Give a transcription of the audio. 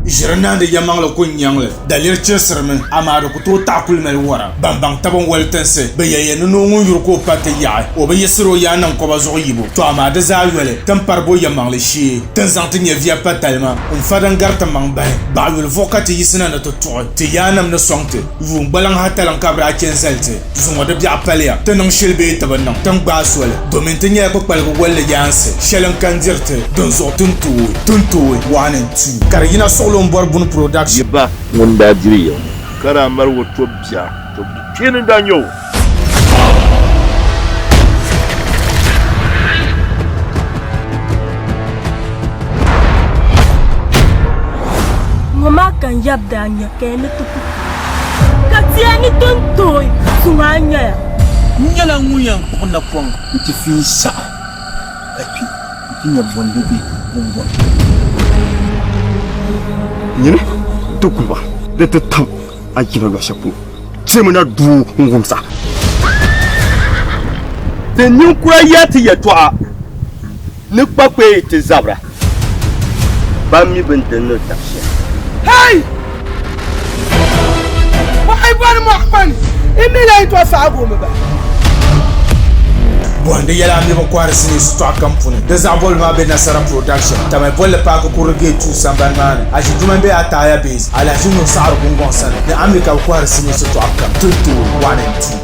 Jirna de yamangla ko nyangle dalir chesrme amado ko to takul mel wara bambang tabon weltense be yeye no ngun yurko patte ya o be yesro ya nan ko bazo yibo to amade za yele tampar bo yamangle shi tan zanti ne via patalma fadan garta mang ba yul vokati yisna na to te yanam na songte vu balang hatalan kabra kenzelte zungo de bia palia tanang shilbe tabanang tan baswele domente nya ko palgo welle yanse shelan kandirte don zo tuntu 1 and 2 karina solo mbor bun production yiba wanda jiriyo kara mar woto bia to kenin danyo Mama kan yabda nya kene tuku katiani tontoi sunganya nyala nguya pona pon ti fi sa api ti nya bonde bi bongo nyine tukuba de te tam akina lo shapu semena du ngumsa te nyukura yati yatwa ne kpakpe te zabra bami bente no takshe hey why ban Muhammad imela itwa sago me ba bonde yala mi ko kwar sini stock company de zabol ma be nasara production tamay bolle pa ko kurge tu samban man aji duma be ataya base ala jinu sar gungon san de amika kwar sini stock company tutu 1 and 2